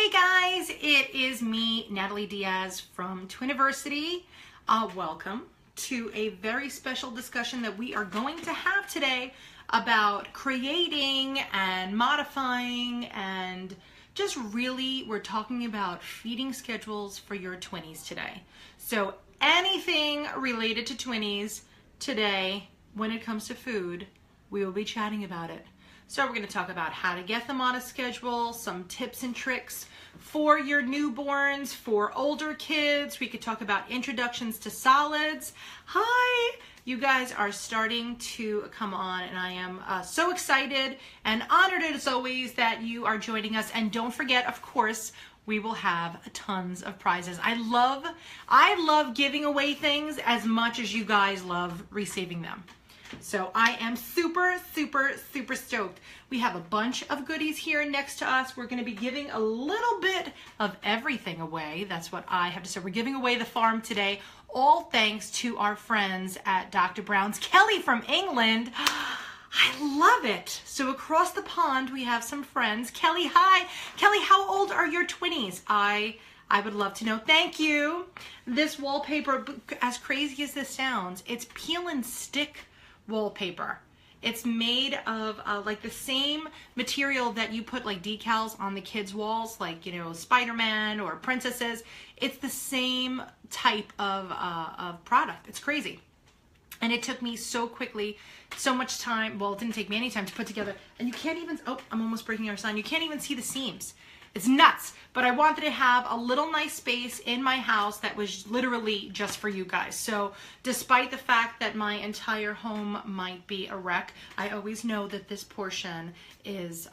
Hey guys, it is me, Natalie Diaz from Twiniversity. Welcome to a very special discussion that we are going to have today about creating and modifying and just really we're talking about feeding schedules for your twinnies today. So anything related to twinnies today when it comes to food, we will be chatting about it. So we're going to talk about how to get them on a schedule, some tips and tricks for your newborns, for older kids. We could talk about introductions to solids. Hi! You guys are starting to come on, and I am so excited and honored as always that you are joining us. And don't forget, of course, we will have tons of prizes. I love giving away things as much as you guys love receiving them. So I am super stoked. We have a bunch of goodies here next to us. We're going to be giving a little bit of everything away. That's what I have to say. We're giving away the farm today, all thanks to our friends at Dr. Brown's. Kelly from England. I love it. So across the pond, we have some friends. Kelly, hi. Kelly, how old are your twinnies? I would love to know. Thank you. This wallpaper, as crazy as this sounds, it's peel and stick wallpaper. It's made of like the same material that you put like decals on the kids' walls, like, you know, Spider-Man or princesses. It's the same type of product. It's crazy. And it took me so quickly, so much time. Well, it didn't take me any time to put together. And you can't even, oh, I'm almost breaking our sign. You can't even see the seams. It's nuts, but I wanted to have a little nice space in my house that was literally just for you guys. So despite the fact that my entire home might be a wreck, I always know that this portion is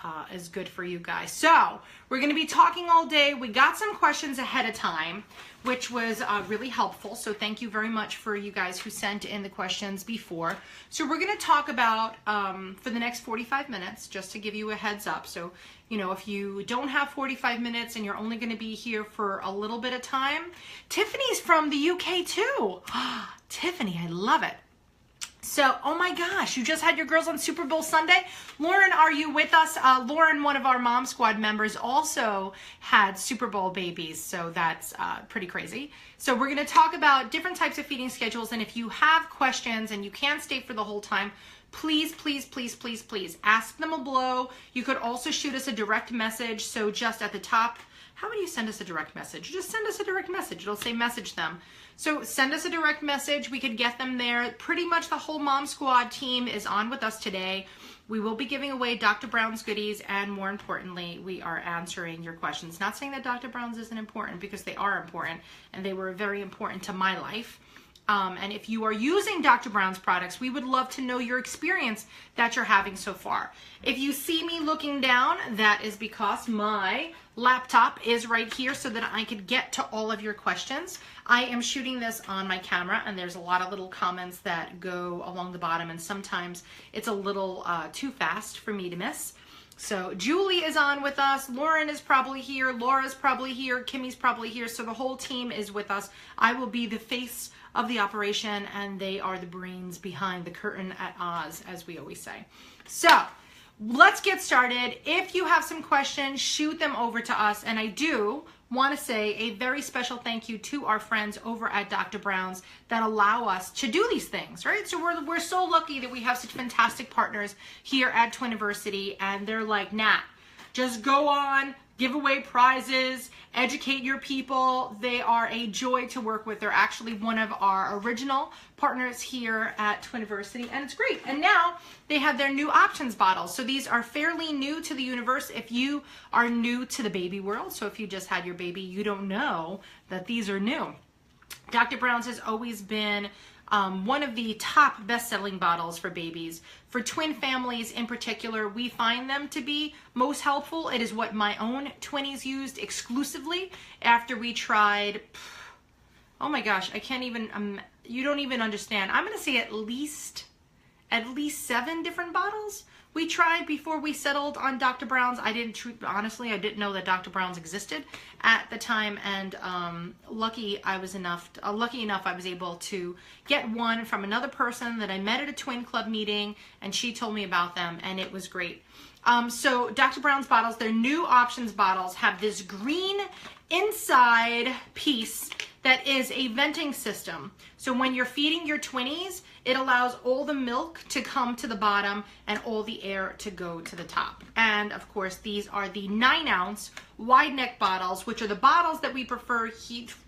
good for you guys. So we're going to be talking all day. We got some questions ahead of time, which was really helpful. So thank you very much for you guys who sent in the questions before. So we're going to talk about for the next 45 minutes, just to give you a heads up. So, you know, if you don't have 45 minutes and you're only going to be here for a little bit of time, Tiffany's from the UK too. Tiffany, I love it. So, oh my gosh, you just had your girls on Super Bowl Sunday. Lauren, are you with us? Lauren, one of our Mom Squad members, also had Super Bowl babies. So that's pretty crazy. So we're going to talk about different types of feeding schedules. And if you have questions and you can't stay for the whole time, please ask them below. You could also shoot us a direct message. So just at the top, how would you send us a direct message? Just send us a direct message. It'll say message them. So send us a direct message. We could get them there. Pretty much the whole Mom Squad team is on with us today. We will be giving away Dr. Brown's goodies, and more importantly, we are answering your questions. Not saying that Dr. Brown's isn't important, because they are important, and they were very important to my life. And if you are using Dr. Brown's products, we would love to know your experience that you're having so far. If you see me looking down, that is because my laptop is right here so that I could get to all of your questions. I am shooting this on my camera, and there's a lot of little comments that go along the bottom, and sometimes it's a little too fast for me to miss. So Julie is on with us. Lauren is probably here. Laura's probably here. Kimmy's probably here. So the whole team is with us. I will be the face of the operation, and they are the brains behind the curtain at Oz, as we always say. So let's get started. If you have some questions, shoot them over to us. And I do want to say a very special thank you to our friends over at Dr. Brown's that allow us to do these things, right? So we're so lucky that we have such fantastic partners here at Twiniversity, and they're like, Nat, just go on, give away prizes, educate your people. They are a joy to work with. They're actually one of our original partners here at Twiniversity, and it's great. And now they have their new options bottles. So these are fairly new to the universe if you are new to the baby world. So if you just had your baby, you don't know that these are new. Dr. Brown's has always been one of the top best-selling bottles for babies. For twin families in particular, we find them to be most helpful. It is what my own twinnies used exclusively after we tried, oh my gosh, I can't even, you don't even understand. I'm going to say at least 7 different bottles. We tried before we settled on Dr. Brown's. Honestly, I didn't know that Dr. Brown's existed at the time, and lucky enough I was able to get one from another person that I met at a Twin Club meeting, and she told me about them, and it was great. So Dr. Brown's bottles, their new options bottles, have this green inside piece that is a venting system. So when you're feeding your twinnies, it allows all the milk to come to the bottom and all the air to go to the top. And of course, these are the 9-ounce wide neck bottles, which are the bottles that we prefer.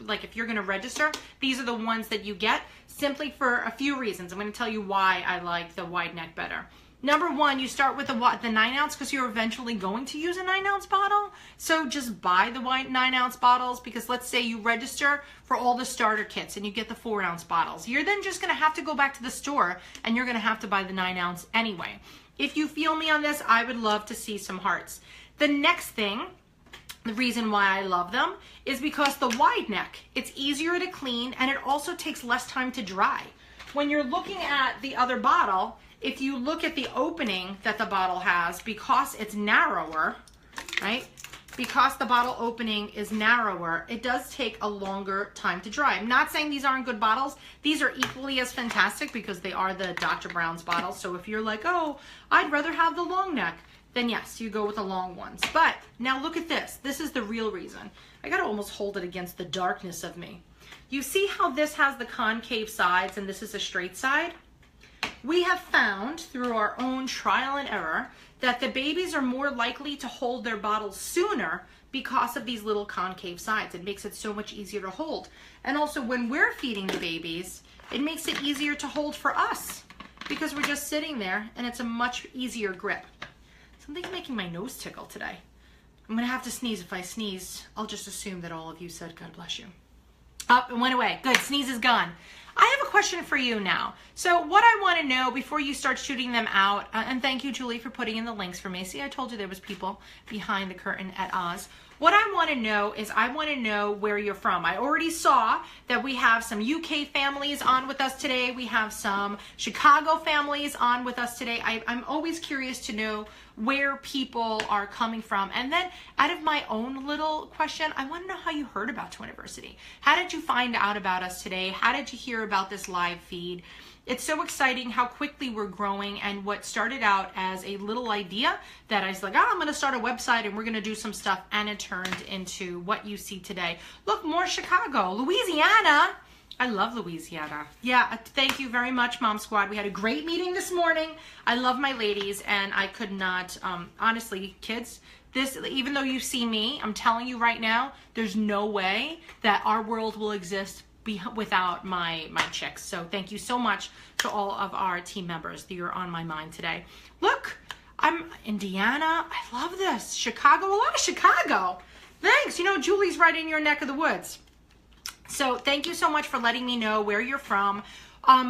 Like if you're gonna register, these are the ones that you get simply for a few reasons. I'm gonna tell you why I like the wide neck better. Number one, you start with the 9-ounce because you're eventually going to use a 9-ounce bottle. So just buy the 9-ounce bottles, because let's say you register for all the starter kits and you get the 4-ounce bottles. You're then just going to have to go back to the store and you're going to have to buy the 9-ounce anyway. If you feel me on this, I would love to see some hearts. The next thing, the reason why I love them, is because the wide neck, it's easier to clean and it also takes less time to dry. When you're looking at the other bottle, if you look at the opening that the bottle has, because it's narrower, right? Because the bottle opening is narrower, it does take a longer time to dry. I'm not saying these aren't good bottles. These are equally as fantastic because they are the Dr. Brown's bottles. So if you're like, oh, I'd rather have the long neck, then yes, you go with the long ones. But now look at this. This is the real reason. I gotta almost hold it against the darkness of me. You see how this has the concave sides and this is a straight side? We have found through our own trial and error that the babies are more likely to hold their bottles sooner because of these little concave sides. It makes it so much easier to hold. And also when we're feeding the babies, it makes it easier to hold for us because we're just sitting there and it's a much easier grip. Something's making my nose tickle today. I'm gonna have to sneeze. If I sneeze, I'll just assume that all of you said, God bless you. Oh, it went away. Good, sneeze is gone. I have a question for you now. So what I want to know before you start shooting them out, and thank you, Julie, for putting in the links for me. See, I told you there was people behind the curtain at Oz. What I want to know is I want to know where you're from. I already saw that we have some UK families on with us today. We have some Chicago families on with us today. I'm always curious to know where people are coming from. And then out of my own little question, I want to know how you heard about Twiniversity. How did you find out about us today? How did you hear about this live feed? It's so exciting how quickly we're growing, and what started out as a little idea that I was like, oh, I'm going to start a website and we're going to do some stuff, and it turned into what you see today. Look, more Chicago, Louisiana. I love Louisiana. Yeah, thank you very much, Mom Squad. We had a great meeting this morning. I love my ladies, and I could not, honestly, kids, this, even though you see me, I'm telling you right now, there's no way that our world will exist without my chicks. So thank you so much to all of our team members that you're on my mind today. Look, I'm Indiana. I love this. Chicago, a lot of Chicago. Thanks. You know, Julie's right in your neck of the woods. So thank you so much for letting me know where you're from.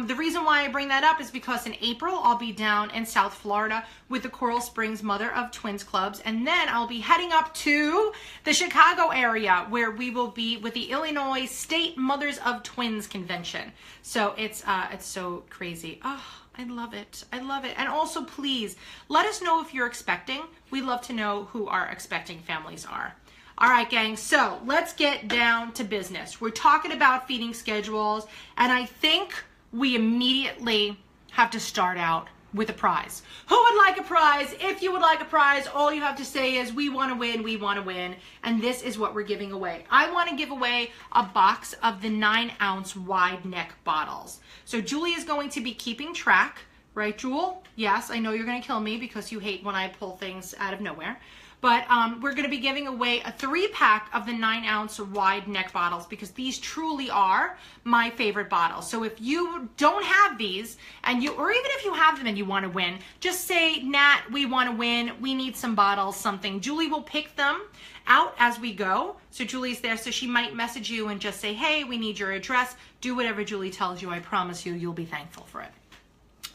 The reason why I bring that up is because in April, I'll be down in South Florida with the Coral Springs Mother of Twins Clubs. And then I'll be heading up to the Chicago area where we will be with the Illinois State Mothers of Twins Convention. So it's so crazy. Oh, I love it. I love it. And also, please, let us know if you're expecting. We love to know who our expecting families are. All right, gang, so let's get down to business. We're talking about feeding schedules, and I think we immediately have to start out with a prize. Who would like a prize? If you would like a prize, all you have to say is, we want to win, we want to win, and this is what we're giving away. I want to give away a box of the 9-ounce wide neck bottles. So Julie is going to be keeping track, right, Jewel? Yes, I know you're going to kill me because you hate when I pull things out of nowhere. But we're going to be giving away a 3-pack of the 9-ounce wide neck bottles because these truly are my favorite bottles. So if you don't have these, or even if you have them and you want to win, just say, Nat, we want to win. We need some bottles, something. Julie will pick them out as we go. So Julie's there, so she might message you and just say, hey, we need your address. Do whatever Julie tells you. I promise you, you'll be thankful for it.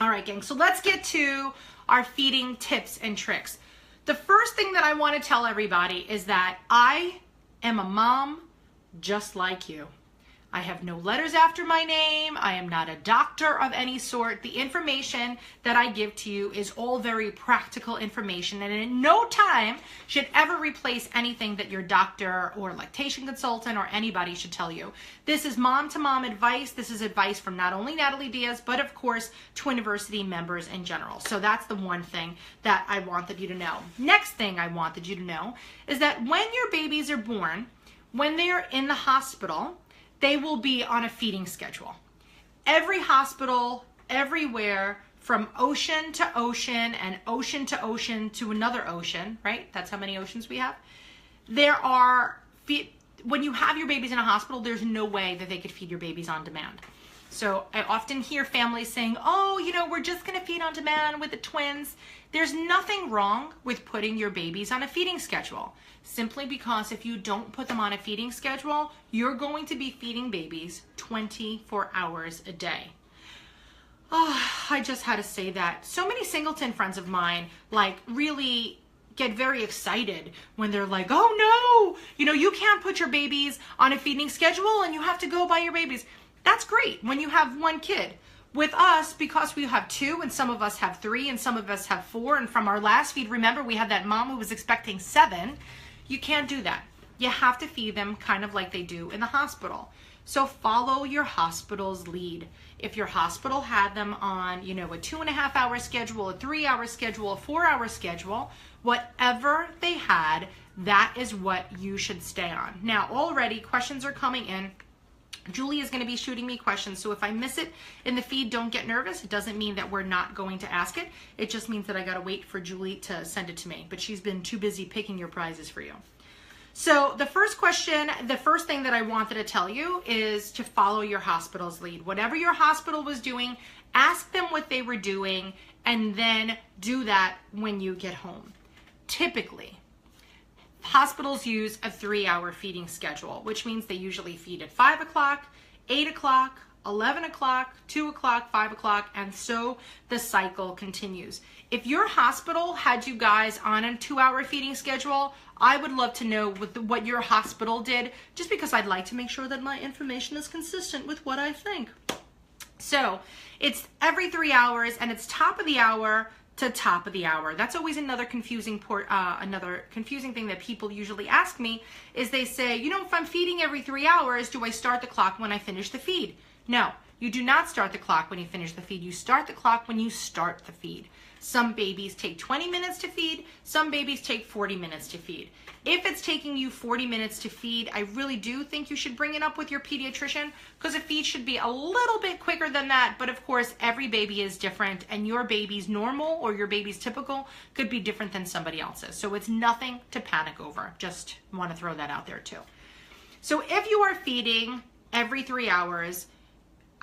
All right, gang. So let's get to our feeding tips and tricks. The first thing that I want to tell everybody is that I am a mom just like you. I have no letters after my name. I am not a doctor of any sort. The information that I give to you is all very practical information, and in no time should ever replace anything that your doctor or lactation consultant or anybody should tell you. This is mom-to-mom advice. This is advice from not only Natalie Diaz, but of course, Twiniversity members in general. So that's the one thing that I wanted you to know. Next thing I wanted you to know is that when your babies are born, when they're in the hospital, they will be on a feeding schedule. Every hospital, everywhere, from ocean to ocean and ocean to ocean to another ocean, right? That's how many oceans we have. When you have your babies in a hospital, there's no way that they could feed your babies on demand. So I often hear families saying, oh, you know, we're just gonna feed on demand with the twins. There's nothing wrong with putting your babies on a feeding schedule. Simply because if you don't put them on a feeding schedule, you're going to be feeding babies 24 hours a day. Oh, I just had to say that. So many singleton friends of mine like really get very excited when they're like, oh no, you know, you can't put your babies on a feeding schedule and you have to go by your babies. That's great when you have one kid. With us, because we have 2 and some of us have 3 and some of us have 4, and from our last feed, remember we had that mom who was expecting 7. You can't do that. You have to feed them kind of like they do in the hospital. So follow your hospital's lead. If your hospital had them on, you know, a 2.5-hour schedule, a 3-hour schedule, a 4-hour schedule, whatever they had, that is what you should stay on. Now, already questions are coming in. Julie is going to be shooting me questions, so if I miss it in the feed, don't get nervous. It doesn't mean that we're not going to ask it. It just means that I got to wait for Julie to send it to me, but she's been too busy picking your prizes for you. So the first question, the first thing that I wanted to tell you is to follow your hospital's lead. Whatever your hospital was doing, ask them what they were doing, and then do that when you get home. Typically, hospitals use a 3-hour feeding schedule, which means they usually feed at 5 o'clock, 8 o'clock, 11 o'clock, 2 o'clock, 5 o'clock, and so the cycle continues. If your hospital had you guys on a 2-hour feeding schedule, I would love to know what your hospital did, just because I'd like to make sure that my information is consistent with what I think. So it's every 3 hours, and it's top of the hour to top of the hour. That's always another confusing thing that people usually ask me is they say, you know, if I'm feeding every 3 hours, do I start the clock when I finish the feed? No, you do not start the clock when you finish the feed. You start the clock when you start the feed. Some babies take 20 minutes to feed. Some babies take 40 minutes to feed. If it's taking you 40 minutes to feed, I really do think you should bring it up with your pediatrician, because a feed should be a little bit quicker than that. But of course, every baby is different, and your baby's normal or your baby's typical could be different than somebody else's. So it's nothing to panic over. Just want to throw that out there too. So if you are feeding every 3 hours,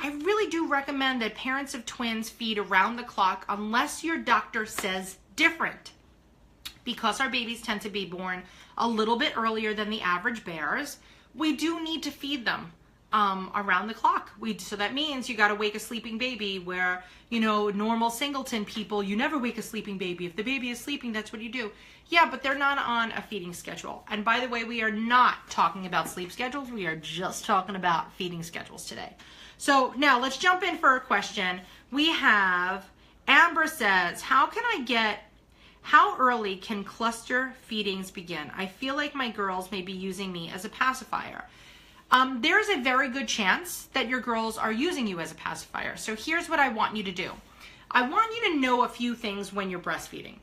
I really do recommend that parents of twins feed around the clock unless your doctor says different. Because our babies tend to be born a little bit earlier than the average bears, we do need to feed them around the clock. So that means you got to wake a sleeping baby, where, you know, normal singleton people, you never wake a sleeping baby. If the baby is sleeping, that's what you do. Yeah, but they're not on a feeding schedule. And by the way, we are not talking about sleep schedules. We are just talking about feeding schedules today. So now let's jump in for a question. We have Amber says, how early can cluster feedings begin? I feel like my girls may be using me as a pacifier. There's a very good chance that your girls are using you as a pacifier. So here's what I want you to do. I want you to know a few things when you're breastfeeding.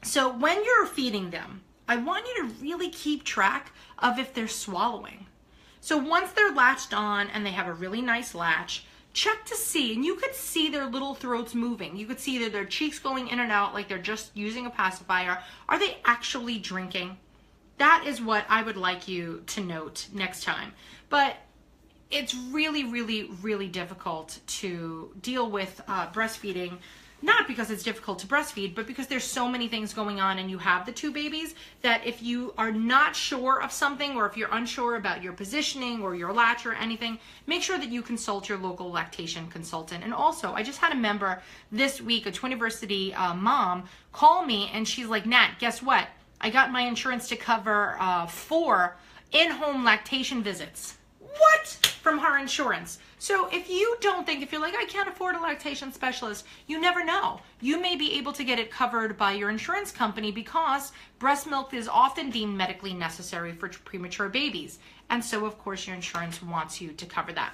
So when you're feeding them, I want you to really keep track of if they're swallowing. So once they're latched on and they have a really nice latch, check to see, and you could see their little throats moving. You could see their cheeks going in and out like they're just using a pacifier. Are they actually drinking? That is what I would like you to note next time. But it's really, really, really difficult to deal with breastfeeding. Not because it's difficult to breastfeed, but because there's so many things going on and you have the 2 babies, that if you are not sure of something, or if you're unsure about your positioning or your latch or anything, make sure that you consult your local lactation consultant. And also, I just had a member this week, a Twiniversity mom, call me, and she's like, Nat, guess what? I got my insurance to cover 4 in-home lactation visits. what? From her insurance. So if you don't think, if you're like, I can't afford a lactation specialist, you never know. You may be able to get it covered by your insurance company because breast milk is often deemed medically necessary for premature babies. And so of course your insurance wants you to cover that.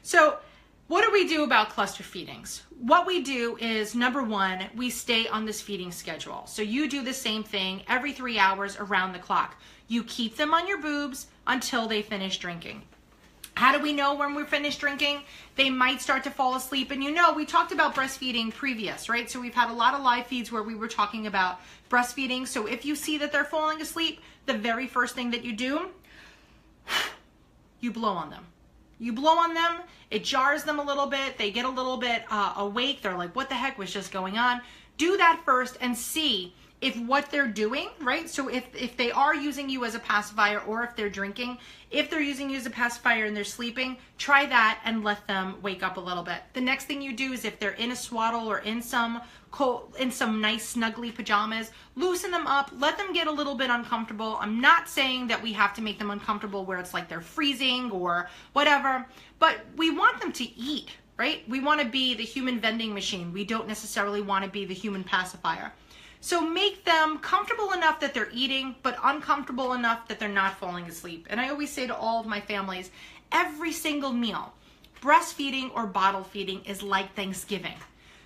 So what do we do about cluster feedings? What we do is, number one, we stay on this feeding schedule. So you do the same thing every 3 hours around the clock. You keep them on your boobs until they finish drinking. How do we know when we're finished drinking? They might start to fall asleep. And you know, we talked about breastfeeding previous, right? So we've had a lot of live feeds where we were talking about breastfeeding. So if you see that they're falling asleep, the very first thing that you do, you blow on them. You blow on them, it jars them a little bit, they get a little bit awake, they're like, what the heck was just going on? Do that first and see if what they're doing, right? So if they are using you as a pacifier, or if they're drinking, if they're using you as a pacifier and they're sleeping, try that and let them wake up a little bit. The next thing you do is, if they're in a swaddle or in some nice snuggly pajamas, loosen them up, let them get a little bit uncomfortable. I'm not saying that we have to make them uncomfortable where it's like they're freezing or whatever, but we want them to eat, right? We want to be the human vending machine. We don't necessarily want to be the human pacifier. So make them comfortable enough that they're eating, but uncomfortable enough that they're not falling asleep. And I always say to all of my families, every single meal, breastfeeding or bottle feeding, is like Thanksgiving.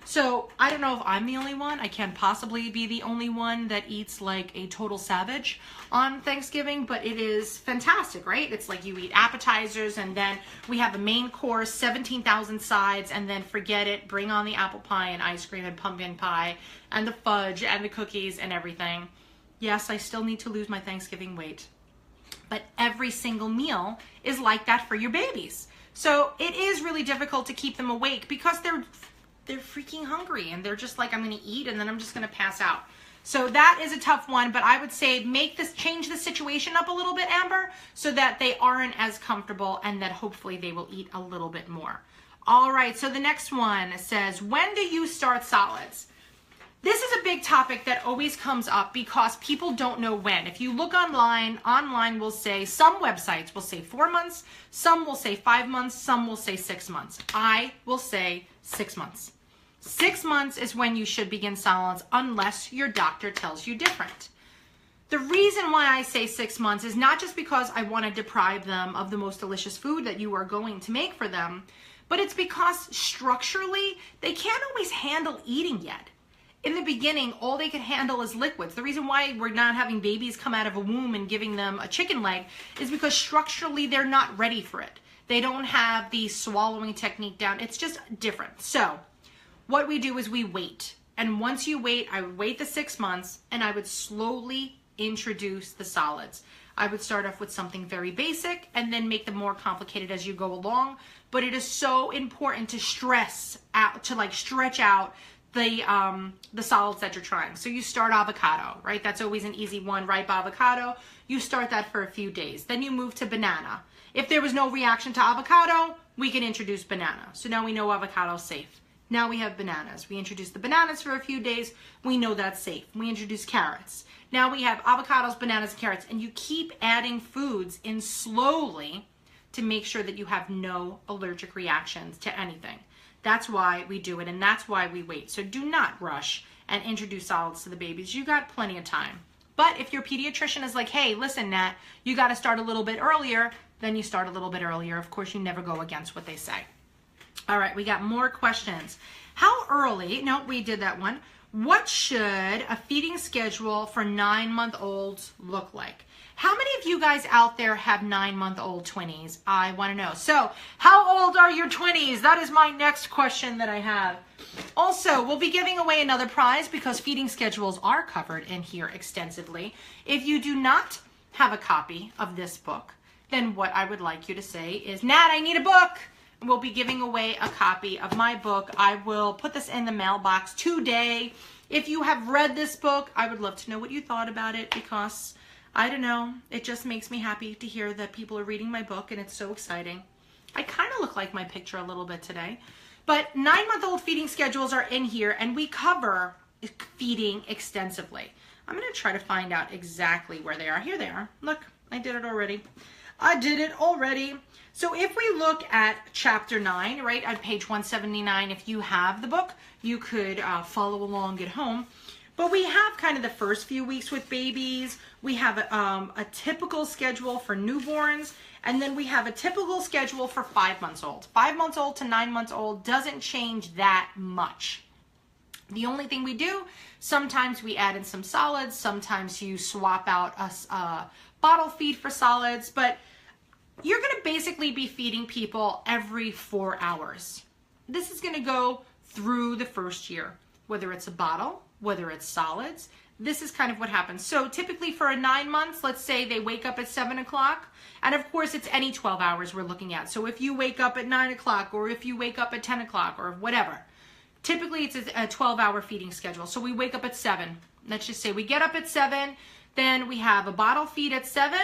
So I don't know if I'm the only one. I can't possibly be the only one that eats like a total savage on Thanksgiving, but it is fantastic, right? It's like you eat appetizers, and then we have a main course, 17,000 sides, and then forget it, bring on the apple pie and ice cream and pumpkin pie and the fudge and the cookies and everything. Yes, I still need to lose my Thanksgiving weight, but every single meal is like that for your babies. So it is really difficult to keep them awake because they're freaking hungry and they're just like, I'm going to eat and then I'm just going to pass out. So that is a tough one, but I would say change the situation up a little bit, Amber, so that they aren't as comfortable and that hopefully they will eat a little bit more. All right, so the next one says, when do you start solids? This is a big topic that always comes up because people don't know when. If you look online will say, some websites will say 4 months, some will say 5 months, some will say 6 months. I will say 6 months. 6 months is when you should begin solids unless your doctor tells you different. The reason why I say 6 months is not just because I want to deprive them of the most delicious food that you are going to make for them, but it's because structurally they can't always handle eating yet. In the beginning, all they could handle is liquids. The reason why we're not having babies come out of a womb and giving them a chicken leg is because structurally they're not ready for it. They don't have the swallowing technique down. It's just different. So what we do is we wait. And once you wait, I would wait the 6 months and I would slowly introduce the solids. I would start off with something very basic and then make them more complicated as you go along. But it is so important to stretch out the solids that you're trying. So you start avocado, right? That's always an easy one, ripe avocado. You start that for a few days. Then you move to banana. If there was no reaction to avocado, we can introduce banana. So now we know avocado's safe. Now we have bananas. We introduce the bananas for a few days. We know that's safe. We introduce carrots. Now we have avocados, bananas, and carrots. And you keep adding foods in slowly to make sure that you have no allergic reactions to anything. That's why we do it, and that's why we wait. So do not rush and introduce solids to the babies. You got plenty of time. But if your pediatrician is like, hey, listen, Nat, you got to start a little bit earlier, then you start a little bit earlier. Of course, you never go against what they say. All right, we got more questions. How early, no, we did that one. What should a feeding schedule for 9-month-olds look like? How many of you guys out there have 9-month-old twinnies? I want to know. So, how old are your twinnies? That is my next question that I have. Also, we'll be giving away another prize because feeding schedules are covered in here extensively. If you do not have a copy of this book, then what I would like you to say is, Nat, I need a book. We'll be giving away a copy of my book. I will put this in the mailbox today. If you have read this book, I would love to know what you thought about it because I don't know, it just makes me happy to hear that people are reading my book and it's so exciting. I kind of look like my picture a little bit today. But 9-month-old feeding schedules are in here and we cover feeding extensively. I'm going to try to find out exactly where they are. Here they are. Look, I did it already. I did it already. So if we look at chapter 9, right, at page 179, if you have the book, you could follow along at home. But we have kind of the first few weeks with babies. We have a typical schedule for newborns. And then we have a typical schedule for 5 months old. 5 months old to 9 months old doesn't change that much. The only thing we do, sometimes we add in some solids. Sometimes you swap out a bottle feed for solids. But you're going to basically be feeding people every 4 hours. This is going to go through the first year, whether it's a bottle, whether it's solids. This is kind of what happens. So typically for a 9 months, let's say they wake up at 7 o'clock. And of course, it's any 12 hours we're looking at. So if you wake up at 9 o'clock or if you wake up at 10 o'clock or whatever, typically it's a 12-hour feeding schedule. So we wake up at 7. Let's just say we get up at 7. Then we have a bottle feed at 7.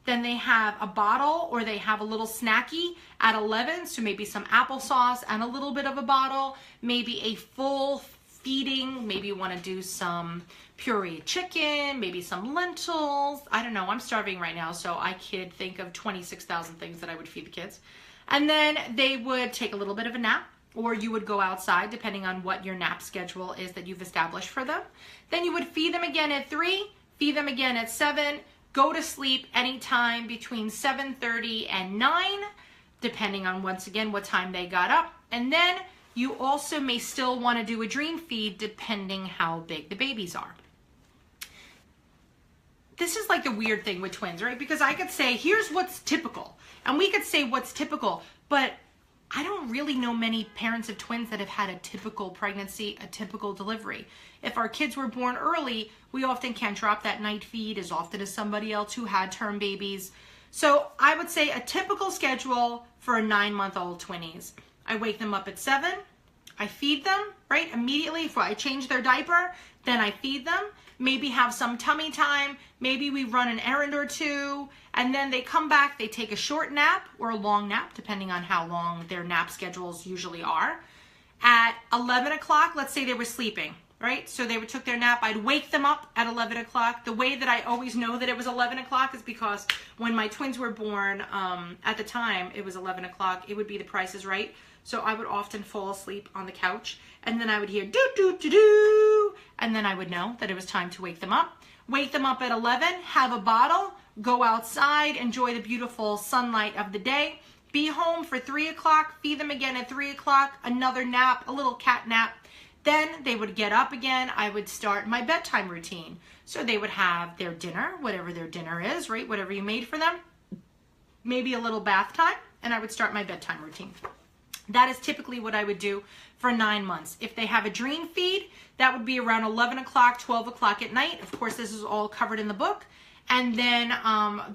Then they have a bottle or they have a little snacky at 11. So maybe some applesauce and a little bit of a bottle. Maybe a full feeding. Maybe you want to do some pureed chicken, maybe some lentils. I don't know. I'm starving right now, so I could think of 26,000 things that I would feed the kids. And then they would take a little bit of a nap, or you would go outside depending on what your nap schedule is that you've established for them. Then you would feed them again at 3, feed them again at 7, go to sleep anytime between 7:30 and 9, depending on, once again, what time they got up. And then you also may still want to do a dream feed depending how big the babies are. This is like the weird thing with twins, right? Because I could say, here's what's typical. And we could say what's typical, but I don't really know many parents of twins that have had a typical pregnancy, a typical delivery. If our kids were born early, we often can't drop that night feed as often as somebody else who had term babies. So I would say a typical schedule for a 9-month-old twinnies. I wake them up at 7. I feed them, right? Immediately before I change their diaper, then I feed them. Maybe have some tummy time. Maybe we run an errand or two. And then they come back, they take a short nap or a long nap, depending on how long their nap schedules usually are. At 11 o'clock, let's say they were sleeping, right? So they took their nap. I'd wake them up at 11 o'clock. The way that I always know that it was 11 o'clock is because when my twins were born, at the time, it was 11 o'clock. It would be The Price is Right. So I would often fall asleep on the couch, and then I would hear doo doo doo doo, and then I would know that it was time to wake them up. Wake them up at 11, have a bottle, go outside, enjoy the beautiful sunlight of the day, be home for 3 o'clock, feed them again at 3 o'clock, another nap, a little cat nap. Then they would get up again. I would start my bedtime routine. So they would have their dinner, whatever their dinner is, right? Whatever you made for them. Maybe a little bath time, and I would start my bedtime routine. That is typically what I would do for 9 months. If they have a dream feed, that would be around 11 o'clock, 12 o'clock at night. Of course, this is all covered in the book. And then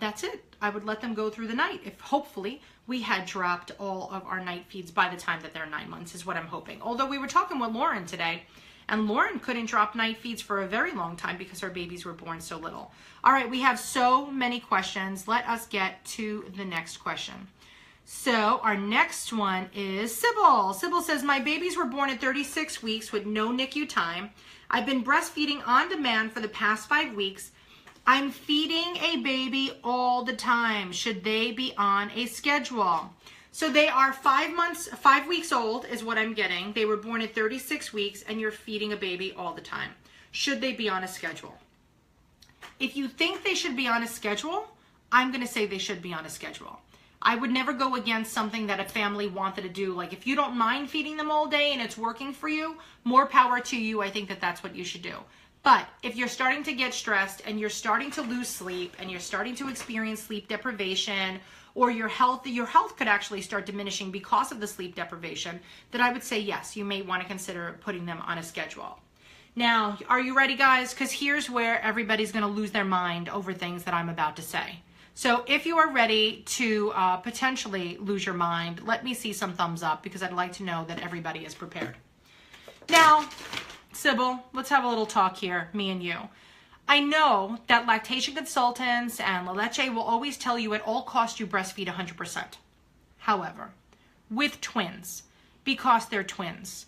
that's it. I would let them go through the night. If hopefully we had dropped all of our night feeds by the time that they're 9 months is what I'm hoping. Although we were talking with Lauren today, and Lauren couldn't drop night feeds for a very long time because her babies were born so little. All right, we have so many questions. Let us get to the next question. So our next one is Sybil. Sybil says, my babies were born at 36 weeks with no NICU time. I've been breastfeeding on demand for the past 5 weeks. I'm feeding a baby all the time. Should they be on a schedule? So they are 5 weeks old is what I'm getting. They were born at 36 weeks and you're feeding a baby all the time. Should they be on a schedule? If you think they should be on a schedule, I'm going to say they should be on a schedule. I would never go against something that a family wanted to do. Like if you don't mind feeding them all day and it's working for you, more power to you. I think that that's what you should do. But if you're starting to get stressed and you're starting to lose sleep and you're starting to experience sleep deprivation, or your health could actually start diminishing because of the sleep deprivation, then I would say yes, you may want to consider putting them on a schedule. Now, are you ready, guys? Because here's where everybody's going to lose their mind over things that I'm about to say. So if you are ready to potentially lose your mind, let me see some thumbs up because I'd like to know that everybody is prepared. Now, Sybil, let's have a little talk here, me and you. I know that lactation consultants and La Leche will always tell you at all costs you breastfeed 100%. However, with twins, because they're twins,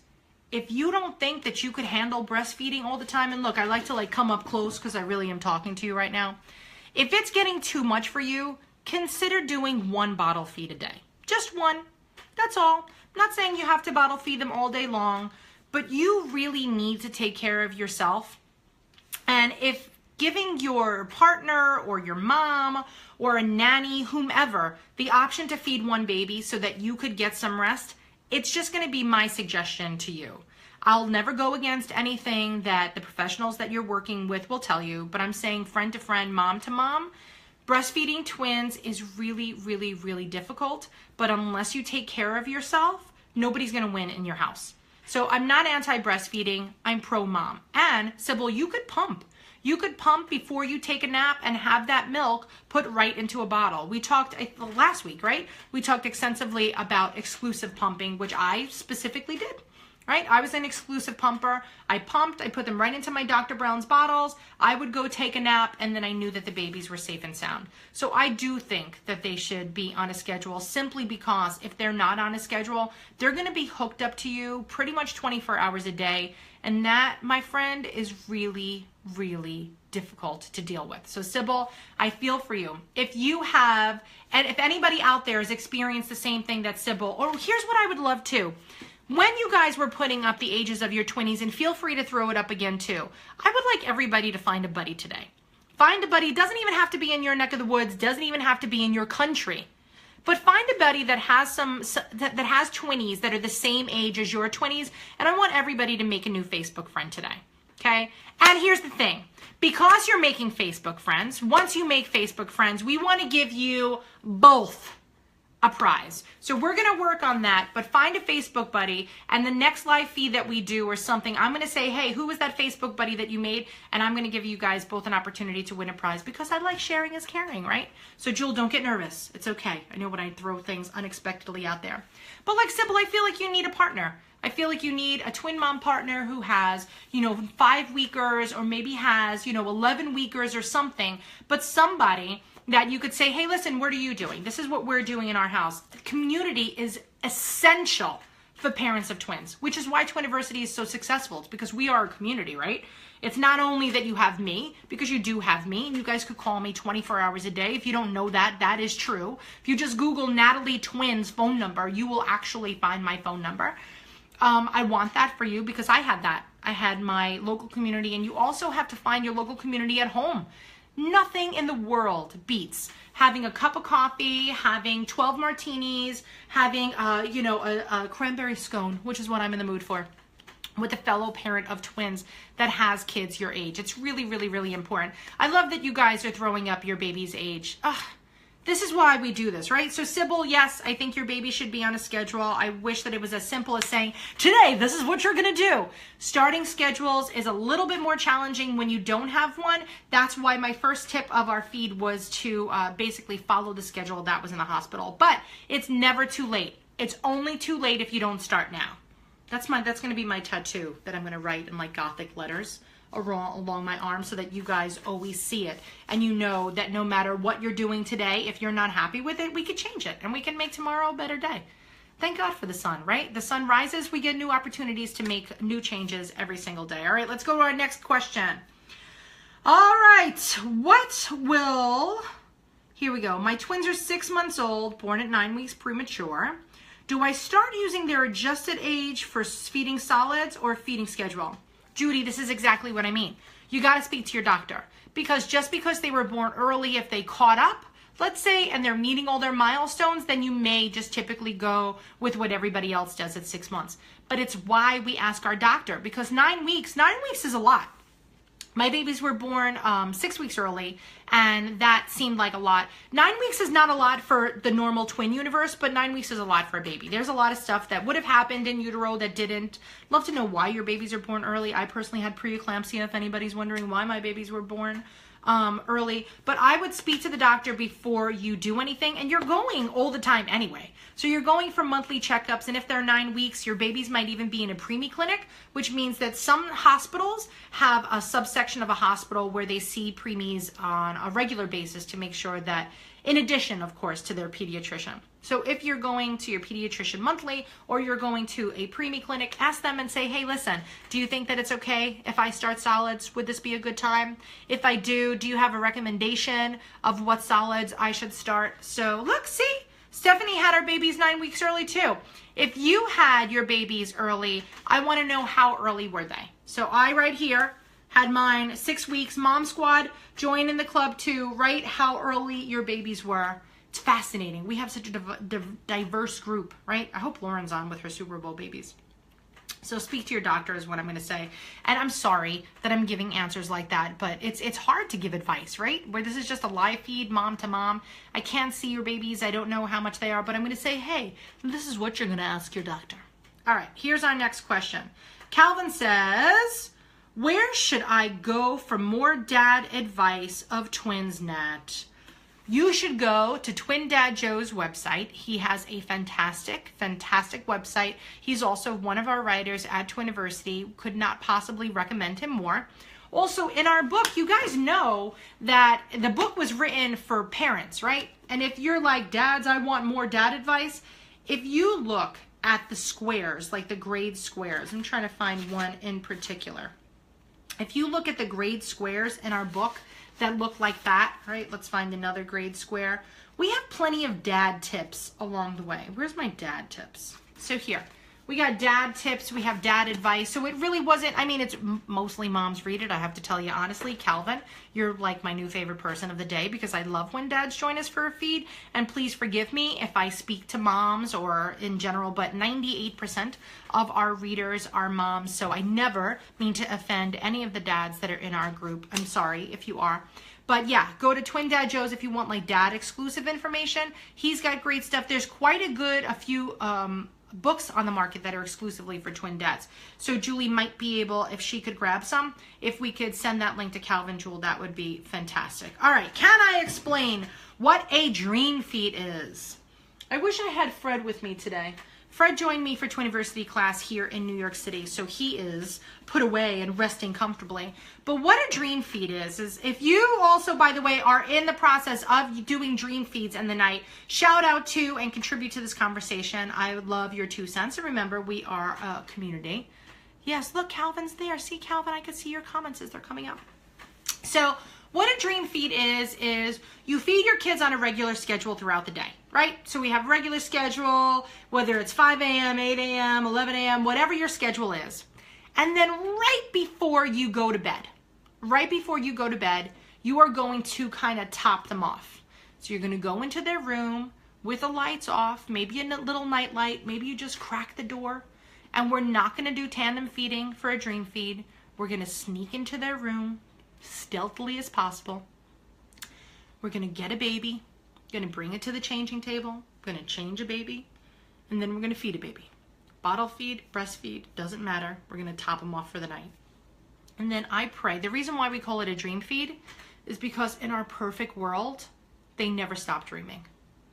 if you don't think that you could handle breastfeeding all the time, and look, I like to come up close because I really am talking to you right now. If it's getting too much for you, consider doing 1 bottle feed a day. Just 1. That's all. I'm not saying you have to bottle feed them all day long, but you really need to take care of yourself. And if giving your partner or your mom or a nanny, whomever, the option to feed 1 baby so that you could get some rest, it's just going to be my suggestion to you. I'll never go against anything that the professionals that you're working with will tell you, but I'm saying friend to friend, mom to mom, breastfeeding twins is really, really, really difficult, but unless you take care of yourself, nobody's going to win in your house. So I'm not anti-breastfeeding, I'm pro-mom. And Sybil, you could pump. You could pump before you take a nap and have that milk put right into a bottle. We talked last week, right? We talked extensively about exclusive pumping, which I specifically did. Right? I was an exclusive pumper. I pumped, I put them right into my Dr. Brown's bottles. I would go take a nap, and then I knew that the babies were safe and sound. So I do think that they should be on a schedule, simply because if they're not on a schedule, they're going to be hooked up to you pretty much 24 hours a day. And that, my friend, is really, really difficult to deal with. So Sybil, I feel for you. If you have, and if anybody out there has experienced the same thing that Sybil, or here's what I would love to. When you guys were putting up the ages of your 20s, and feel free to throw it up again too, I would like everybody to find a buddy today. Find a buddy. Doesn't even have to be in your neck of the woods, doesn't even have to be in your country. But find a buddy that has that has 20s that are the same age as your 20s, and I want everybody to make a new Facebook friend today. Okay? And here's the thing. Because you're making Facebook friends, once you make Facebook friends, we want to give you both a prize. So we're going to work on that, but find a Facebook buddy, and the next live feed that we do or something, I'm going to say, hey, who was that Facebook buddy that you made? And I'm going to give you guys both an opportunity to win a prize, because I like sharing is caring, right? So Jewel, don't get nervous. It's okay. I know when I throw things unexpectedly out there. But like Sybil, I feel like you need a partner. I feel like you need a twin mom partner who has, 5 weekers, or maybe has, 11 weekers or something, but somebody that you could say, hey, listen, what are you doing? This is what we're doing in our house. Community is essential for parents of twins, which is why Twiniversity is so successful. It's because we are a community, right? It's not only that you have me, because you do have me, and you guys could call me 24 hours a day. If you don't know that, that is true. If you just Google Natalie Twins phone number, you will actually find my phone number. I want that for you, because I had that. I had my local community, and you also have to find your local community at home. Nothing in the world beats having a cup of coffee, having 12 martinis, having, a cranberry scone, which is what I'm in the mood for, with a fellow parent of twins that has kids your age. It's really, really, really important. I love that you guys are throwing up your baby's age. This is why we do this, right? So Sybil, yes, I think your baby should be on a schedule. I wish that it was as simple as saying, today, this is what you're gonna do. Starting schedules is a little bit more challenging when you don't have one. That's why my first tip of our feed was to basically follow the schedule that was in the hospital. But it's never too late. It's only too late if you don't start now. That's gonna be my tattoo that I'm gonna write in like Gothic letters along my arm, so that you guys always see it, and you know that no matter what you're doing today, if you're not happy with it, we could change it, and we can make tomorrow a better day. Thank God for the sun, right? The sun rises, we get new opportunities to make new changes every single day. All right, let's go to our next question. All right, here we go. My twins are 6 months old, born at 9 weeks premature. Do I start using their adjusted age for feeding solids or feeding schedule? Judy, this is exactly what I mean. You got to speak to your doctor, because just because they were born early, if they caught up, let's say, and they're meeting all their milestones, then you may just typically go with what everybody else does at 6 months. But it's why we ask our doctor, because 9 weeks is a lot. My babies were born 6 weeks early, and that seemed like a lot. 9 weeks is not a lot for the normal twin universe, but 9 weeks is a lot for a baby. There's a lot of stuff that would have happened in utero that didn't. Love to know why your babies are born early. I personally had preeclampsia, if anybody's wondering why my babies were born early. But I would speak to the doctor before you do anything, and you're going all the time anyway. So you're going for monthly checkups, and if they're 9 weeks, your babies might even be in a preemie clinic, which means that some hospitals have a subsection of a hospital where they see preemies on a regular basis to make sure that, in addition, of course, to their pediatrician. So if you're going to your pediatrician monthly or you're going to a preemie clinic, ask them and say, hey, listen, do you think that it's okay if I start solids? Would this be a good time? If I do you have a recommendation of what solids I should start? So look, see, Stephanie had her babies 9 weeks early too. If you had your babies early, I want to know how early were they. So I right here had mine 6 weeks. Mom Squad, join in the club too. Write how early your babies were. It's fascinating. We have such a diverse group, right? I hope Lauren's on with her Super Bowl babies. So speak to your doctor is what I'm going to say. And I'm sorry that I'm giving answers like that, but it's hard to give advice, right? Where this is just a live feed, mom to mom. I can't see your babies. I don't know how much they are, but I'm going to say, hey, this is what you're going to ask your doctor. All right, here's our next question. Calvin says, where should I go for more dad advice of twins, Nat? You should go to Twin Dad Joe's website. He has a fantastic, fantastic website. He's also one of our writers at Twiniversity. Could not possibly recommend him more. Also, in our book, you guys know that the book was written for parents, right? And if you're like, dads, I want more dad advice. If you look at the squares, like the grade squares, I'm trying to find one in particular. If you look at the grade squares in our book, that look like that, right? Let's find another grade square. We have plenty of dad tips along the way. Where's my dad tips? So here, we got dad tips, we have dad advice. So it really wasn't, I mean, it's mostly moms read it. I have to tell you honestly, Calvin, you're like my new favorite person of the day because I love when dads join us for a feed. And please forgive me if I speak to moms or in general, but 98% of our readers are moms. So I never mean to offend any of the dads that are in our group. I'm sorry if you are. But yeah, go to Twin Dad Joe's if you want like dad exclusive information. He's got great stuff. There's quite a few books on the market that are exclusively for twin dads. So Julie might be able, if she could grab some, if we could send that link to Calvin, Jewel, that would be fantastic. All right, can I explain what a dream feed is? I wish I had Fred with me today. Fred joined me for Twiniversity class here in New York City, so he is put away and resting comfortably. But what a dream feed is if you also, by the way, are in the process of doing dream feeds in the night, shout out to and contribute to this conversation. I would love your 2 cents. And remember, we are a community. Yes, look, Calvin's there. See, Calvin, I can see your comments as they're coming up. So what a dream feed is you feed your kids on a regular schedule throughout the day, right? So we have a regular schedule, whether it's 5 a.m., 8 a.m., 11 a.m., whatever your schedule is. And then right before you go to bed, you are going to kind of top them off. So you're going to go into their room with the lights off, maybe a little night light, maybe you just crack the door. And we're not going to do tandem feeding for a dream feed. We're going to sneak into their room stealthily as possible. We're going to get a baby, going to bring it to the changing table, going to change a baby, and then we're going to feed a baby. Bottle feed, breastfeed, doesn't matter. We're going to top them off for the night. And then I pray. The reason why we call it a dream feed is because in our perfect world, they never stop dreaming.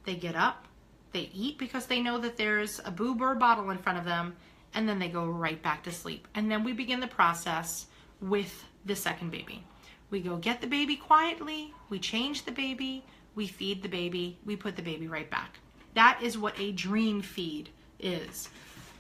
They get up, they eat because they know that there's a boob or a bottle in front of them, and then they go right back to sleep. And then we begin the process with the second baby. We go get the baby quietly, we change the baby, we feed the baby, we put the baby right back. That is what a dream feed is.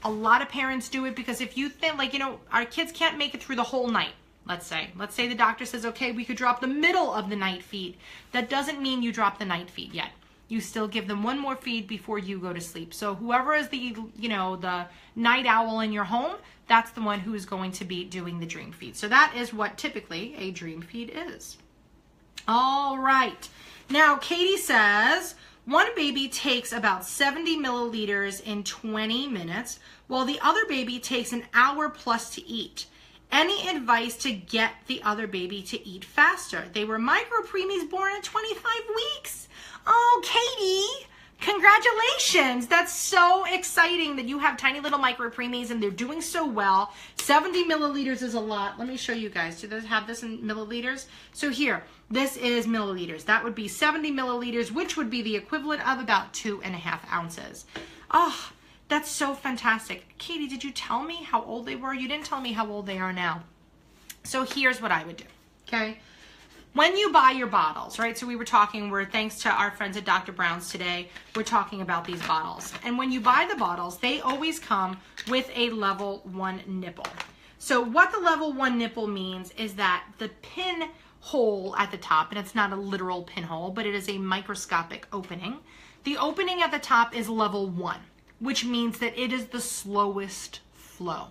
A lot of parents do it because if you think, like, you know, our kids can't make it through the whole night, let's say the doctor says, okay, we could drop the middle of the night feed. That doesn't mean you drop the night feed yet. You still give them one more feed before you go to sleep. So whoever is the, you know, the night owl in your home, that's the one who is going to be doing the dream feed. So that is what typically a dream feed is. All right. Now, Katie says, one baby takes about 70 milliliters in 20 minutes, while the other baby takes an hour plus to eat. Any advice to get the other baby to eat faster? They were micro preemies born at 25 weeks. Oh, Katie, congratulations. That's so exciting that you have tiny little micro preemies and they're doing so well. 70 milliliters is a lot. Let me show you guys. Do they have this in milliliters? So here, this is milliliters. That would be 70 milliliters, which would be the equivalent of about 2.5 ounces. Oh, that's so fantastic. Katie, did you tell me how old they were? You didn't tell me how old they are now. So here's what I would do, okay? when you buy your bottles, right? So we're thanks to our friends at Dr. Brown's today, we're talking about these bottles. And when you buy the bottles, they always come with a level 1 nipple. So what the level 1 nipple means is that the pinhole at the top, and it's not a literal pinhole, but it is a microscopic opening. The opening at the top is level 1, which means that it is the slowest flow.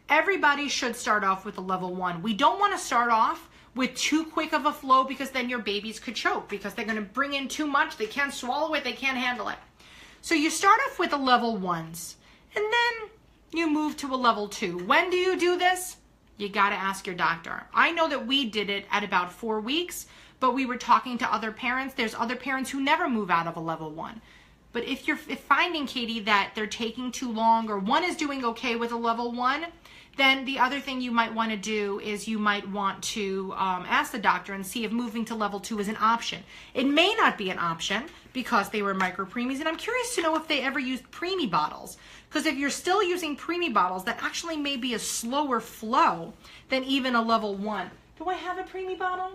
Everybody should start off with a level 1. We don't want to start off with too quick of a flow because then your babies could choke because they're going to bring in too much. They can't swallow it. They can't handle it. So you start off with the level 1s and then you move to a level 2. When do you do this? You got to ask your doctor. I know that we did it at about 4 weeks, but we were talking to other parents. There's other parents who never move out of a level 1. But if you're finding, Katie, that they're taking too long or one is doing okay with a level 1, then the other thing you might want to do is you might want to ask the doctor and see if moving to level 2 is an option. It may not be an option because they were micro preemies, and I'm curious to know if they ever used preemie bottles. Because if you're still using preemie bottles, that actually may be a slower flow than even a level 1. Do I have a preemie bottle?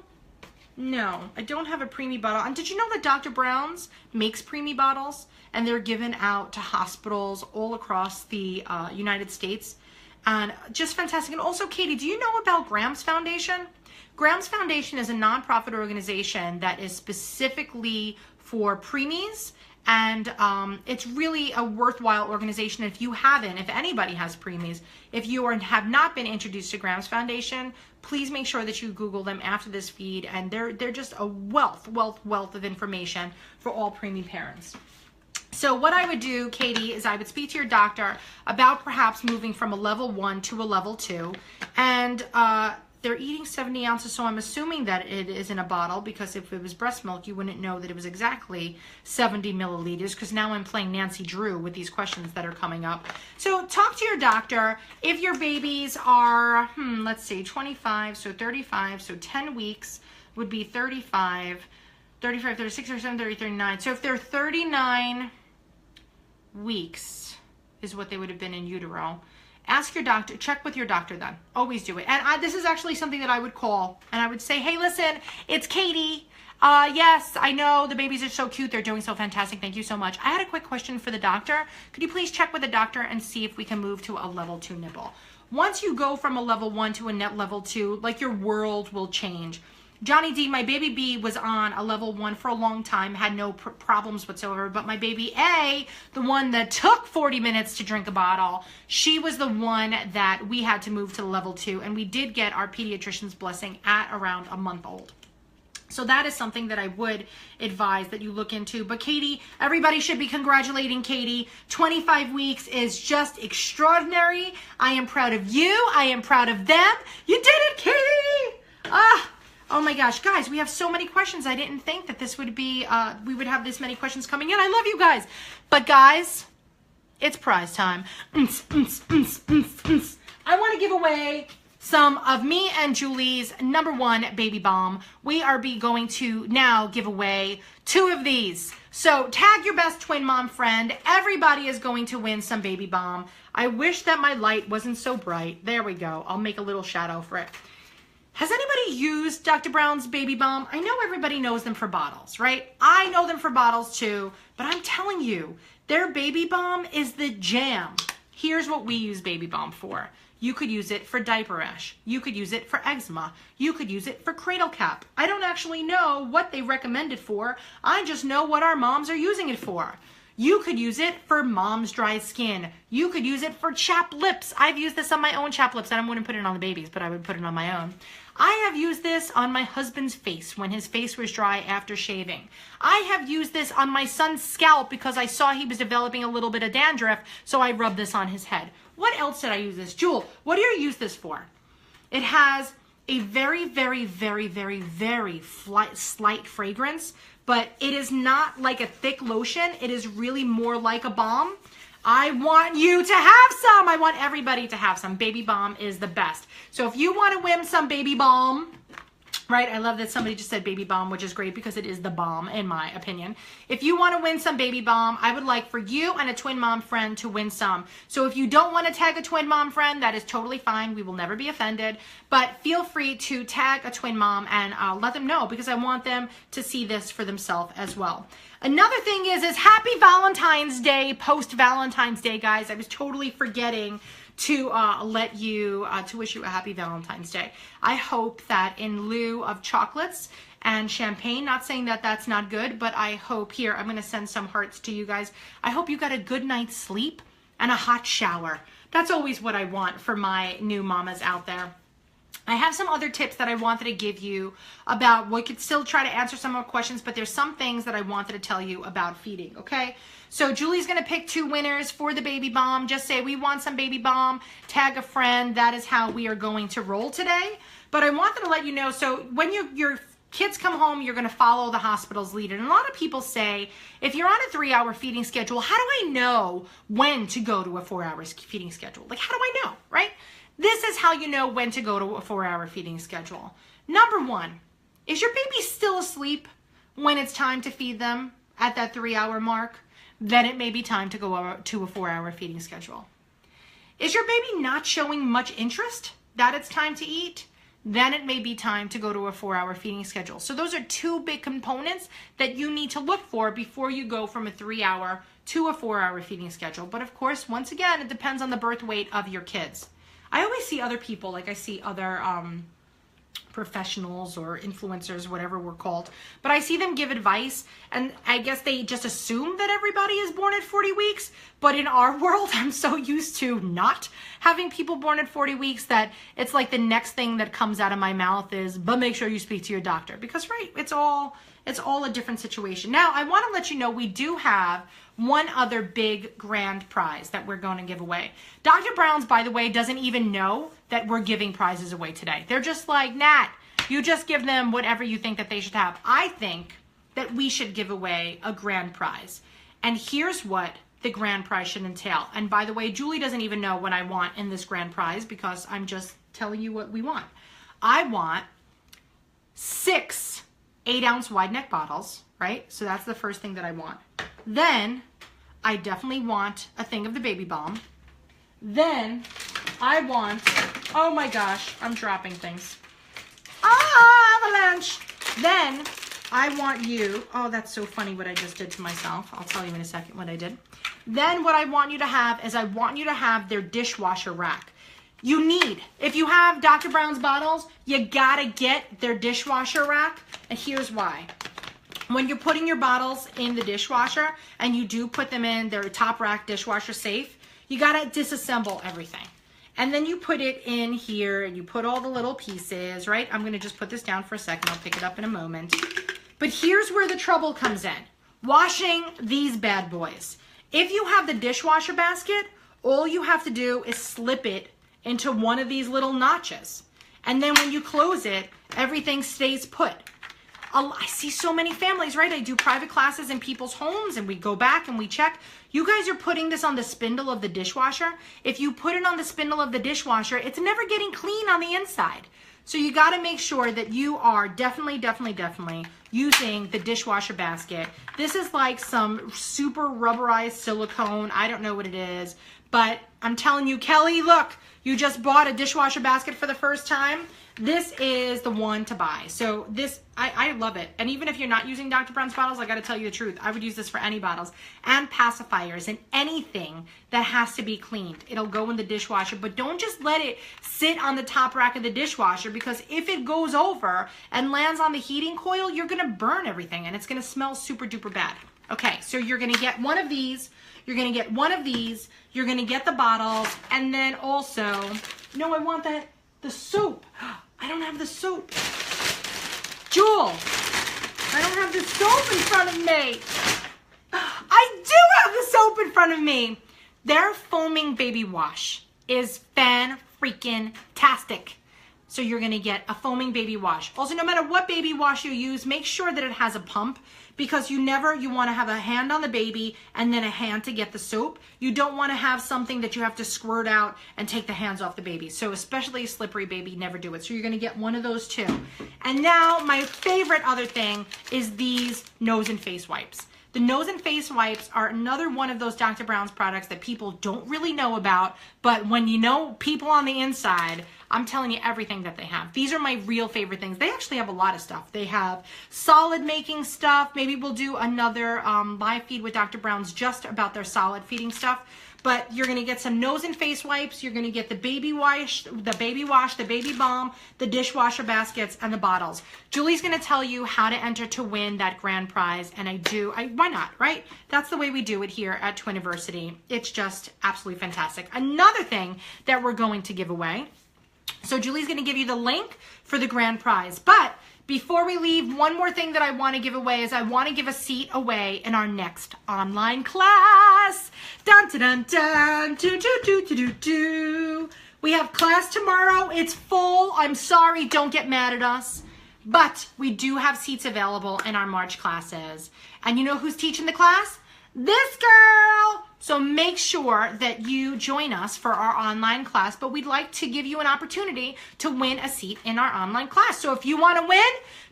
No, I don't have a preemie bottle. And did you know that Dr. Brown's makes preemie bottles and they're given out to hospitals all across the United States? And just fantastic. And also, Katie, do you know about Graham's Foundation? Graham's Foundation is a nonprofit organization that is specifically for preemies, and it's really a worthwhile organization. If you haven't, if anybody has preemies, if you have not been introduced to Graham's Foundation, please make sure that you Google them after this feed, and they're just a wealth of information for all preemie parents. So what I would do, Katie, is I would speak to your doctor about perhaps moving from a level 1 to a level 2. And they're eating 70 ounces, so I'm assuming that it is in a bottle, because if it was breast milk, you wouldn't know that it was exactly 70 milliliters, because now I'm playing Nancy Drew with these questions that are coming up. So talk to your doctor. If your babies are, let's see, 25, so 35, so 10 weeks would be 35, 36, 37, 30, 39. So if they're 39 weeks is what they would have been in utero, ask your doctor, check with your doctor then. Always do it. And this is actually something that I would call, and I would say, hey, listen, it's Katie. Yes, I know the babies are so cute. They're doing so fantastic. Thank you so much. I had a quick question for the doctor. Could you please check with the doctor and see if we can move to a level 2 nipple? Once you go from a level 1 to a net level 2, like, your world will change. Johnny D, my baby B was on a level 1 for a long time, had no problems whatsoever, but my baby A, the one that took 40 minutes to drink a bottle, she was the one that we had to move to level 2, and we did get our pediatrician's blessing at around a month old. So that is something that I would advise that you look into. But Katie, everybody should be congratulating Katie. 25 weeks is just extraordinary. I am proud of you. I am proud of them. You did it, Katie! Oh my gosh, guys, we have so many questions. I didn't think that this would be, we would have this many questions coming in. I love you guys. But guys, it's prize time. I want to give away some of me and Julie's #1 baby balm. We are going to now give away 2 of these. So tag your best twin mom friend. Everybody is going to win some baby balm. I wish that my light wasn't so bright. There we go. I'll make a little shadow for it. Has anybody used Dr. Brown's baby balm? I know everybody knows them for bottles, right? I know them for bottles too, but I'm telling you, their baby balm is the jam. Here's what we use baby balm for. You could use it for diaper rash. You could use it for eczema. You could use it for cradle cap. I don't actually know what they recommend it for. I just know what our moms are using it for. You could use it for mom's dry skin. You could use it for chapped lips. I've used this on my own chapped lips. I wouldn't put it on the babies, but I would put it on my own. I have used this on my husband's face when his face was dry after shaving. I have used this on my son's scalp because I saw he was developing a little bit of dandruff, so I rubbed this on his head. What else did I use this? Jewel, what do you use this for? It has a very, very, very, very, very slight fragrance, but it is not like a thick lotion. It is really more like a balm. I want you to have some. I want everybody to have some. Baby balm is the best. So if you want to win some baby balm, Right? I love that somebody just said baby bomb, which is great because it is the bomb in my opinion. If you want to win some baby bomb, I would like for you and a twin mom friend to win some. So if you don't want to tag a twin mom friend, that is totally fine. We will never be offended. But feel free to tag a twin mom and let them know because I want them to see this for themselves as well. Another thing is happy Valentine's Day, post Valentine's Day, guys. I was totally forgetting to to wish you a happy Valentine's Day. I hope that in lieu of chocolates and champagne, not saying that that's not good, but I hope here, I'm going to send some hearts to you guys. I hope you got a good night's sleep and a hot shower. That's always what I want for my new mamas out there. I have some other tips that I wanted to give you about, we could still try to answer some more questions, but there's some things that I wanted to tell you about feeding, okay? So Julie's going to pick 2 winners for the baby bomb. Just say, we want some baby bomb, tag a friend. That is how we are going to roll today. But I wanted to let you know, so when your kids come home, you're going to follow the hospital's lead. And a lot of people say, if you're on a 3-hour feeding schedule, how do I know when to go to a 4-hour feeding schedule? Like, how do I know, right? This is how you know when to go to a 4-hour feeding schedule. Number 1, is your baby still asleep when it's time to feed them at that 3-hour mark? Then it may be time to go to a 4-hour feeding schedule. Is your baby not showing much interest that it's time to eat? Then it may be time to go to a 4-hour feeding schedule. So those are 2 big components that you need to look for before you go from a 3-hour to a 4-hour feeding schedule. But of course, once again, it depends on the birth weight of your kids. I always see other people, like I see other professionals or influencers, whatever we're called, but I see them give advice, and I guess they just assume that everybody is born at 40 weeks. But in our world, I'm so used to not having people born at 40 weeks that it's like the next thing that comes out of my mouth is, but make sure you speak to your doctor, because right, it's all a different situation. Now, I want to let you know we do have one other big grand prize that we're going to give away. Dr. Brown's, by the way, doesn't even know that we're giving prizes away today. They're just like, Nat, you just give them whatever you think that they should have. I think that we should give away a grand prize. And here's what the grand prize should entail. And by the way, Julie doesn't even know what I want in this grand prize because I'm just telling you what we want. I want 6 8-ounce wide neck bottles, right? So that's the first thing that I want. Then I definitely want a thing of the baby bomb. Then I want, oh my gosh, I'm dropping things. Avalanche. Then I want you, oh, that's so funny what I just did to myself. I'll tell you in a second what I did. Then what I want you to have is I want you to have their dishwasher rack. You need, if you have Dr. Brown's bottles, you gotta get their dishwasher rack. And here's why. When you're putting your bottles in the dishwasher and you do put them in their top rack dishwasher safe, you gotta disassemble everything. And then you put it in here and you put all the little pieces, right? I'm gonna just put this down for a second. I'll pick it up in a moment. But here's where the trouble comes in. Washing these bad boys. If you have the dishwasher basket, all you have to do is slip it into one of these little notches. And then when you close it, everything stays put. I see so many families, right? I do private classes in people's homes and we go back and we check. You guys are putting this on the spindle of the dishwasher. If you put it on the spindle of the dishwasher, it's never getting clean on the inside. So you got to make sure that you are definitely using the dishwasher basket. This is like some super rubberized silicone. I don't know what it is, but I'm telling you, Kelly, look, you just bought a dishwasher basket for the first time. This is the one to buy. So this, I love it. And even if you're not using Dr. Brown's bottles, I got to tell you the truth. I would use this for any bottles and pacifiers and anything that has to be cleaned. It'll go in the dishwasher, but don't just let it sit on the top rack of the dishwasher, because if it goes over and lands on the heating coil, you're going to burn everything and it's going to smell super duper bad. Okay, so you're going to get one of these. You're going to get one of these. You're going to get the bottles. And then also, no, I want the soap. I don't have the soap. Jewel, I don't have the soap in front of me. I do have the soap in front of me. Their foaming baby wash is fan-freaking-tastic. So you're gonna get a foaming baby wash. Also, no matter what baby wash you use, make sure that it has a pump, because you wanna have a hand on the baby and then a hand to get the soap. You don't wanna have something that you have to squirt out and take the hands off the baby. So especially a slippery baby, never do it. So you're gonna get one of those too. And now my favorite other thing is these nose and face wipes. The nose and face wipes are another one of those Dr. Brown's products that people don't really know about, but when you know people on the inside, I'm telling you everything that they have. These are my real favorite things. They actually have a lot of stuff. They have solid making stuff. Maybe we'll do another live feed with Dr. Brown's just about their solid feeding stuff. But you're gonna get some nose and face wipes. You're gonna get the baby wash, the baby balm, the dishwasher baskets, and the bottles. Julie's gonna tell you how to enter to win that grand prize, and why not, right? That's the way we do it here at Twiniversity. It's just absolutely fantastic. Another thing that we're going to give away, so Julie's gonna give you the link for the grand prize, but before we leave, one more thing that I want to give away is I want to give a seat away in our next online class. Dun, dun, dun, dun, do, do, do, do, do, do. We have class tomorrow. It's full. I'm sorry. Don't get mad at us. But we do have seats available in our March classes. And you know who's teaching the class? This girl. So make sure that you join us for our online class, but we'd like to give you an opportunity to win a seat in our online class. So if you want to win,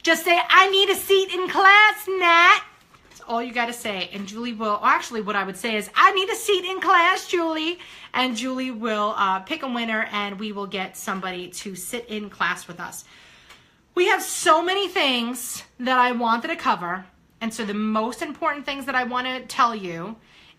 just say, I need a seat in class, Nat. That's all you got to say. And Julie will, actually what I would say is, I need a seat in class, Julie. And Julie will pick a winner, and we will get somebody to sit in class with us. We have so many things that I wanted to cover. And so the most important things that I want to tell you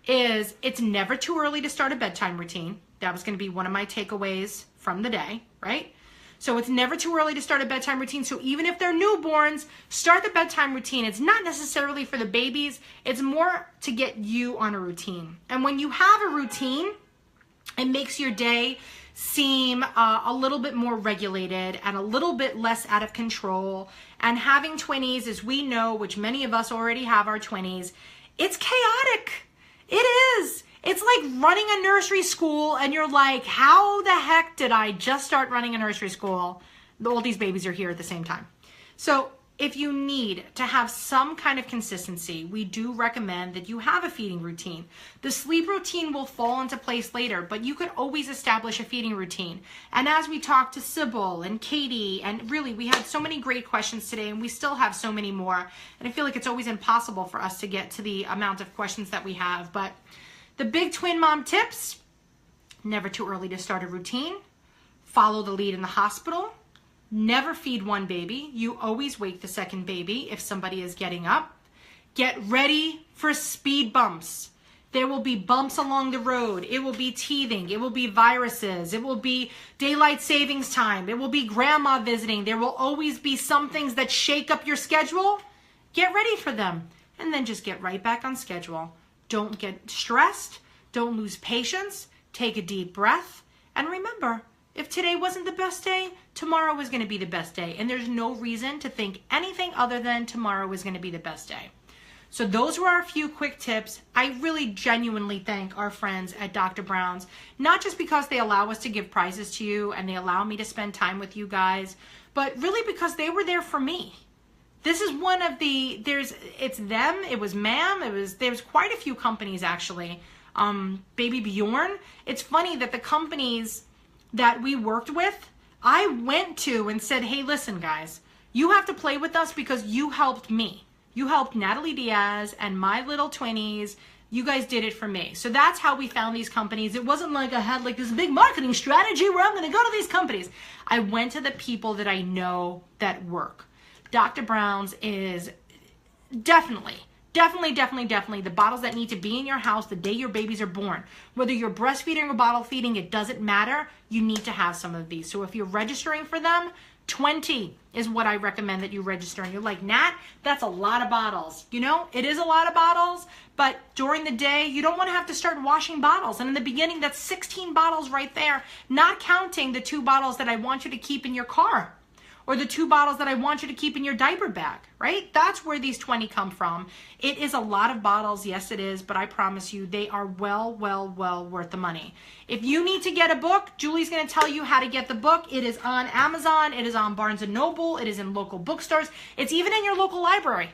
is it's never too early to start a bedtime routine. That was going to be one of my takeaways from the day, right? So it's never too early to start a bedtime routine. So even if they're newborns, start the bedtime routine. It's not necessarily for the babies. It's more to get you on a routine. And when you have a routine, it makes your day seem a little bit more regulated and a little bit less out of control. And having 20s, as we know, which many of us already have our 20s, it's chaotic. It is. It's like running a nursery school, and you're like, how the heck did I just start running a nursery school? All these babies are here at the same time. So if you need to have some kind of consistency, we do recommend that you have a feeding routine. The sleep routine will fall into place later, but you could always establish a feeding routine. And as we talked to Sybil and Katie, and really we had so many great questions today, and we still have so many more. And I feel like it's always impossible for us to get to the amount of questions that we have. But the big twin mom tips: never too early to start a routine, follow the lead in the hospital, never feed one baby. You always wake the second baby if somebody is getting up. Get ready for speed bumps. There will be bumps along the road. It will be teething. It will be viruses. It will be daylight savings time. It will be grandma visiting. There will always be some things that shake up your schedule. Get ready for them. And then just get right back on schedule. Don't get stressed. Don't lose patience. Take a deep breath. And remember, if today wasn't the best day, tomorrow is going to be the best day. And there's no reason to think anything other than tomorrow is going to be the best day. So those were our few quick tips. I really genuinely thank our friends at Dr. Brown's, not just because they allow us to give prizes to you and they allow me to spend time with you guys, but really because they were there for me. This is one of the, it's them, it was Ma'am, there's quite a few companies actually. Baby Bjorn. It's funny that the companies that we worked with, I went to and said, hey, listen guys, you have to play with us because you helped me. You helped Natalie Diaz and my little twinnies. You guys did it for me. So that's how we found these companies. It wasn't like I had like this big marketing strategy where I'm going to go to these companies. I went to the people that I know that work. Dr. Brown's is definitely the bottles that need to be in your house the day your babies are born. Whether you're breastfeeding or bottle feeding, it doesn't matter. You need to have some of these. So if you're registering for them, 20 is what I recommend that you register. And you're like, Nat, that's a lot of bottles. You know, it is a lot of bottles, but during the day, you don't want to have to start washing bottles. And in the beginning, that's 16 bottles right there, not counting the 2 bottles that I want you to keep in your car. or the 2 bottles that I want you to keep in your diaper bag, right? That's where these 20 come from. It is a lot of bottles, yes it is, but I promise you they are well worth the money. If you need to get a book, Julie's gonna tell you how to get the book. It is on Amazon, it is on Barnes & Noble, it is in local bookstores, it's even in your local library.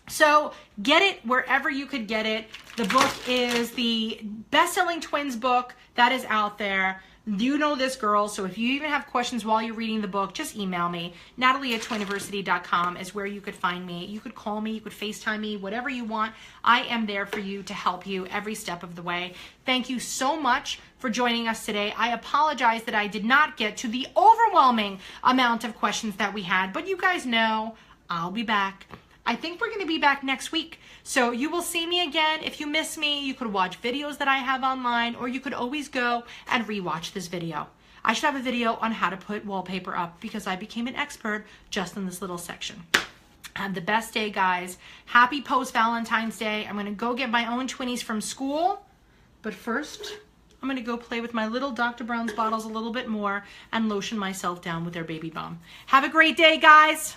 So get it wherever you could get it. The book is the best-selling twins book that is out there. You know this, girl, so if you even have questions while you're reading the book, just email me. Natalie@twiniversity.com is where you could find me. You could call me, you could FaceTime me, whatever you want. I am there for you to help you every step of the way. Thank you so much for joining us today. I apologize that I did not get to the overwhelming amount of questions that we had, but you guys know I'll be back. I think we're going to be back next week. So you will see me again. If you miss me, you could watch videos that I have online, or you could always go and rewatch this video. I should have a video on how to put wallpaper up because I became an expert just in this little section. Have the best day, guys. Happy post-Valentine's Day. I'm going to go get my own Twinnies from school. But first, I'm going to go play with my little Dr. Brown's bottles a little bit more and lotion myself down with their baby balm. Have a great day, guys.